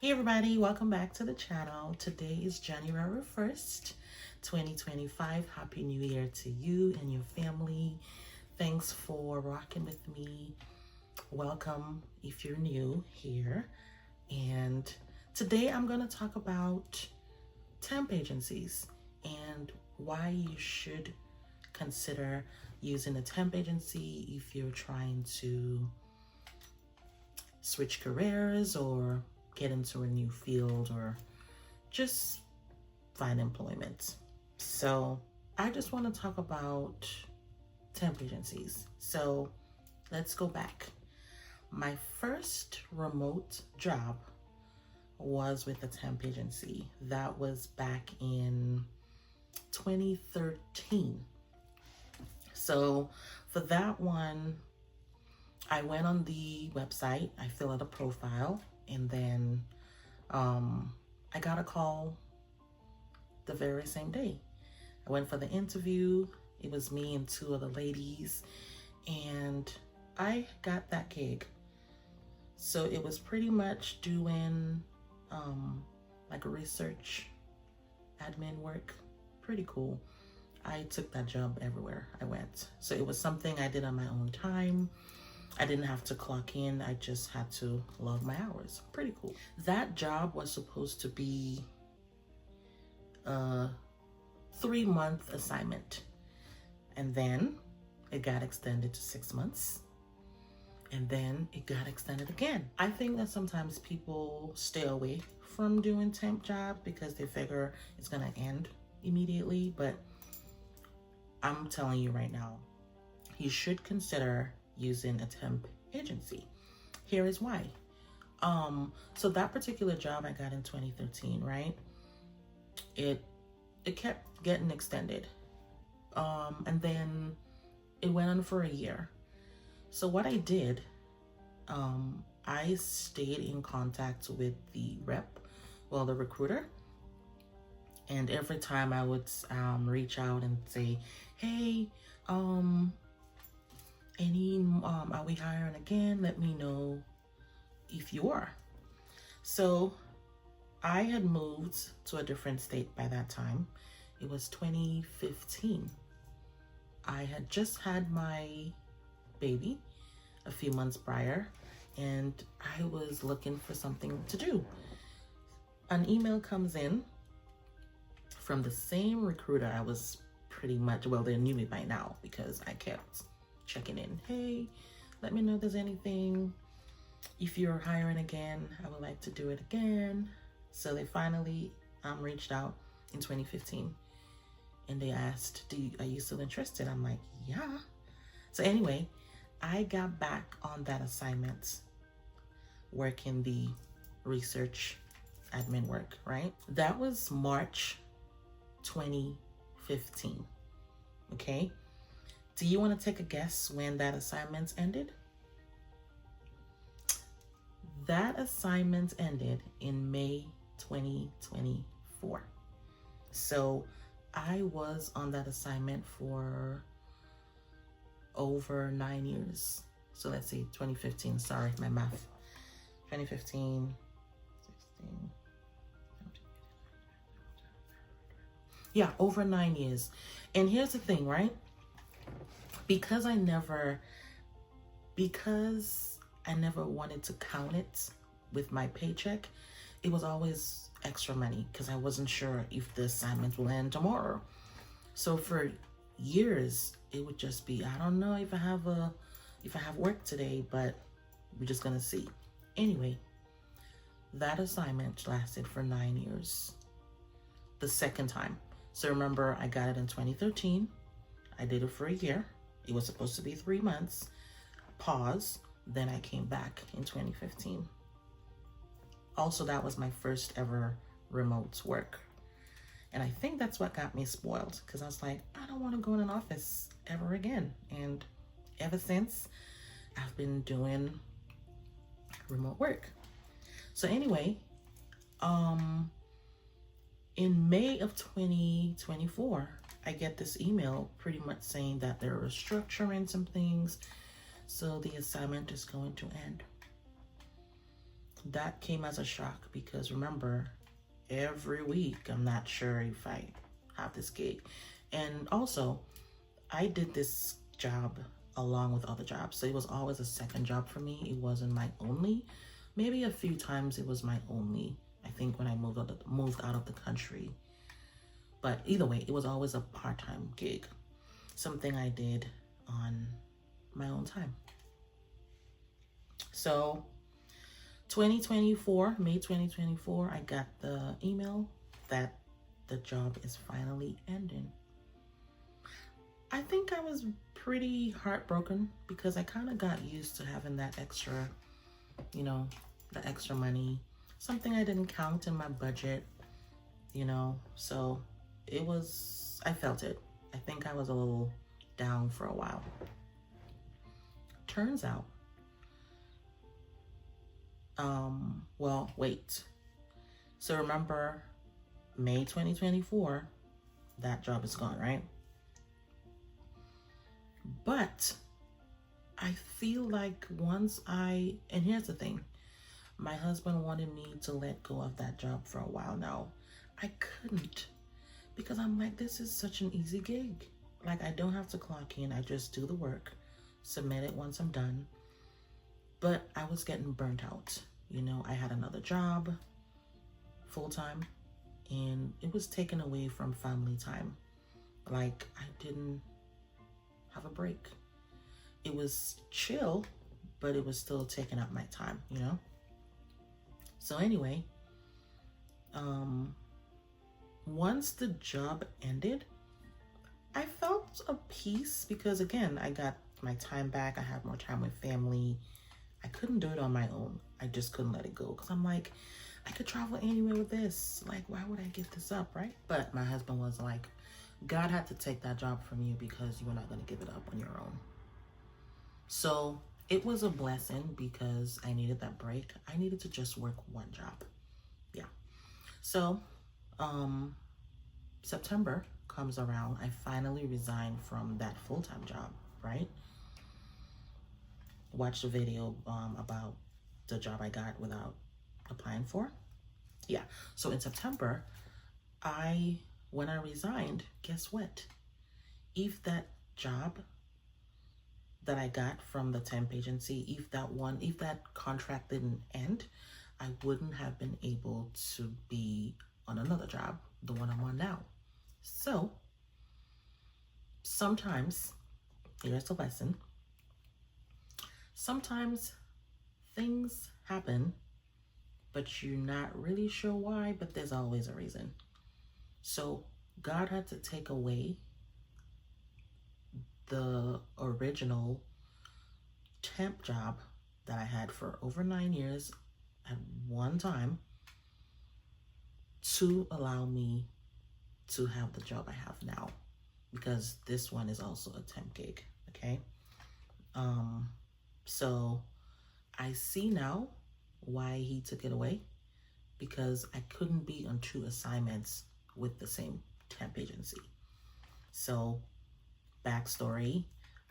Hey everybody, welcome back to the channel. Today is January 1st, 2025. Happy New Year to you and your family. Thanks for rocking with me. Welcome if you're new here. And today I'm going to talk about temp agencies and why you should consider using a temp agency if you're trying to switch careers or get into a new field or just find employment. So I just want to talk about temp agencies. So let's go back. My first remote job was with a temp agency. That was back in 2013. So for that one, I went on the website, I filled out a profile, and then I got a call the very same day. I went for the interview. It was me and two other ladies, and I got that gig. So it was pretty much doing like research admin work. Pretty cool. I took that job everywhere I went. So it was something I did on my own time. I didn't have to clock in. I just had to log my hours. Pretty cool. That job was supposed to be a 3-month assignment. And then it got extended to 6 months. And then it got extended again. I think that sometimes people stay away from doing temp jobs because they figure it's gonna end immediately. But I'm telling you right now, you should consider using a temp agency. Here is why. So that particular job I got in 2013, right? It kept getting extended. And then it went on for a year. So what I did, I stayed in contact with the the recruiter. And every time I would reach out and say, hey, are we hiring again? Let me know if you are. So I had moved to a different state by that time. It was 2015. I had just had my baby a few months prior, and I was looking for something to do. An email comes in from the same recruiter. I was pretty much, well, they knew me by now because I kept checking in. Hey, let me know if there's anything. If you're hiring again, I would like to do it again. So they finally reached out in 2015, and they asked, are you still interested? I'm like, yeah. So anyway, I got back on that assignment, working the research admin work, right? That was March 2015, okay? Do you want to take a guess when that assignment ended? That assignment ended in May 2024. So I was on that assignment for over 9 years. So let's see, 2015, sorry, my math. 2015, 16. Yeah, over 9 years. And here's the thing, right? Because I never wanted to count it with my paycheck, it was always extra money because I wasn't sure if the assignment will end tomorrow. So for years, it would just be, I don't know if I have work today, but we're just gonna see. Anyway, that assignment lasted for 9 years. The second time. So remember, I got it in 2013. I did it for a year. It was supposed to be 3 months. Pause. Then I came back in 2015. Also, that was my first ever remote work. And I think that's what got me spoiled, because I was like, I don't want to go in an office ever again. And ever since, I've been doing remote work. So anyway, in May of 2024, I get this email pretty much saying that they're restructuring some things, so the assignment is going to end. that came as a shock because remember, every week I'm not sure if I have this gig. And also, I did this job along with other jobs. So it was always a second job for me. It wasn't my only. Maybe a few times it was my only. I think when I moved out of the country. But either way, it was always a part-time gig. Something I did on my own time. So 2024, May 2024, I got the email that the job is finally ending. I think I was pretty heartbroken because I kind of got used to having that extra, you know, the extra money, something I didn't count in my budget, you know, so it was, I felt it. I think I was a little down for a while. Turns out, well, wait. So remember, May 2024, that job is gone, right? But I feel like and here's the thing, my husband wanted me to let go of that job for a while now. I couldn't because I'm like, this is such an easy gig. Like, I don't have to clock in. I just do the work, submit it once I'm done. But I was getting burnt out. You know, I had another job, full-time, and it was taken away from family time. Like, I didn't have a break. It was chill, but it was still taking up my time, you know? So anyway, once the job ended, I felt a peace because again, I got my time back. I had more time with family. I couldn't do it on my own. I just couldn't let it go because I'm like, I could travel anywhere with this. Like, why would I give this up, right? But my husband was like, God had to take that job from you because you were not going to give it up on your own. So it was a blessing because I needed that break. I needed to just work one job. Yeah. So September comes around. I finally resigned from that full-time job, right? Watched a video about the job I got without applying for. Yeah. So in September, when I resigned, guess what? If that job that I got from the temp agency, if that contract didn't end, I wouldn't have been able to be on another job, the one I'm on now. So sometimes, here's the lesson. Sometimes things happen, but you're not really sure why, but there's always a reason. So God had to take away the original temp job that I had for over 9 years at one time to allow me to have the job I have now, because this one is also a temp gig, okay? So I see now why he took it away, because I couldn't be on 2 assignments with the same temp agency. So backstory,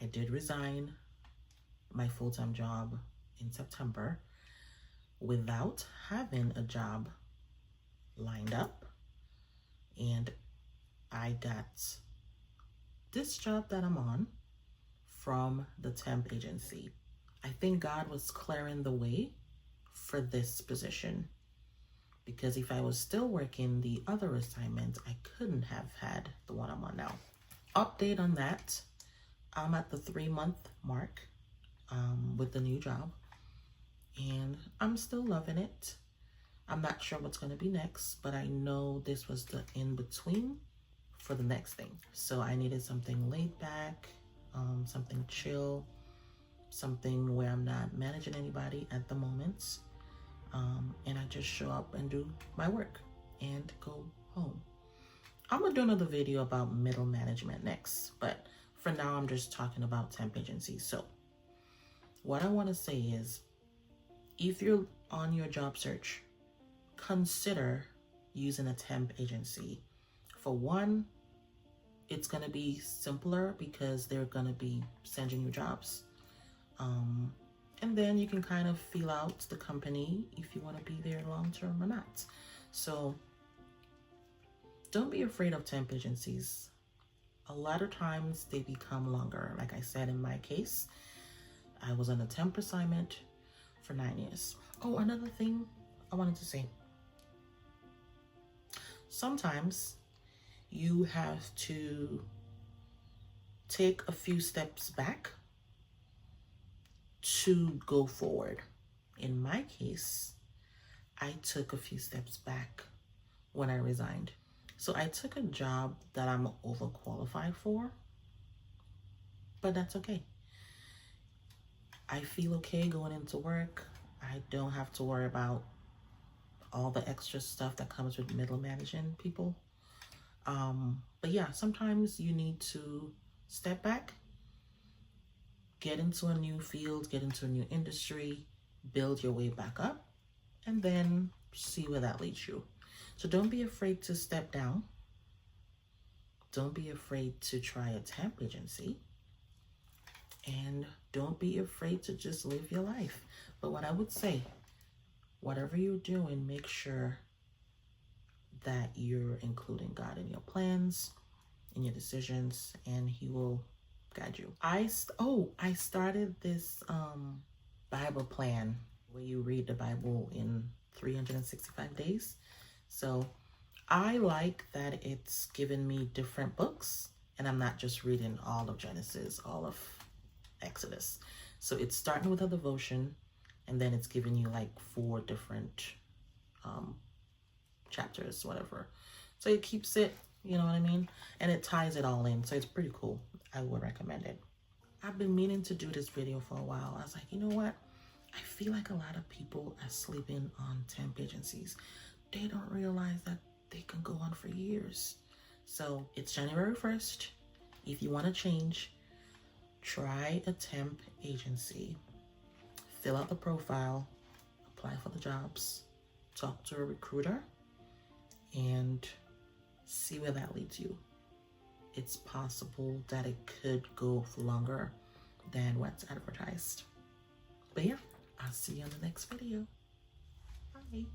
I did resign my full-time job in September without having a job lined up, and I got this job that I'm on from the temp agency. I think God was clearing the way for this position, because if I was still working the other assignment, I couldn't have had the one I'm on now. Update on that, I'm at the 3-month mark with the new job, and I'm still loving it. I'm not sure what's going to be next, but I know this was the in-between for the next thing. So I needed something laid back, something chill, something where I'm not managing anybody at the moment. And I just show up and do my work and go home. I'm gonna do another video about middle management next, but for now I'm just talking about temp agencies. So what I want to say is, if you're on your job search, consider using a temp agency. For one, it's gonna be simpler because they're gonna be sending you jobs. And then you can kind of feel out the company if you want to be there long term or not. So don't be afraid of temp agencies. A lot of times they become longer. Like I said, in my case, I was on a temp assignment for 9 years. Oh, another thing I wanted to say. Sometimes you have to take a few steps back to go forward. In my case, I took a few steps back when I resigned. So I took a job that I'm overqualified for, but that's okay. I feel okay going into work. I don't have to worry about all the extra stuff that comes with middle managing people. But yeah, sometimes you need to step back, get into a new field, get into a new industry, build your way back up, and then see where that leads you. So don't be afraid to step down. Don't be afraid to try a temp agency. And don't be afraid to just live your life. But what I would say, whatever you're doing, make sure that you're including God in your plans, in your decisions, and He will guide you. I started this Bible plan where you read the Bible in 365 days. So I like that it's given me different books, and I'm not just reading all of Genesis, all of Exodus. So it's starting with a devotion, and then it's giving you like 4 different chapters, whatever. So it keeps it, you know what I mean? And it ties it all in. So it's pretty cool. I would recommend it. I've been meaning to do this video for a while. I was like, you know what? I feel like a lot of people are sleeping on temp agencies. They don't realize that they can go on for years. So it's January 1st. If you want to change, try a temp agency. Fill out the profile, apply for the jobs, talk to a recruiter, and see where that leads you. It's possible that it could go for longer than what's advertised. But yeah, I'll see you on the next video. Bye.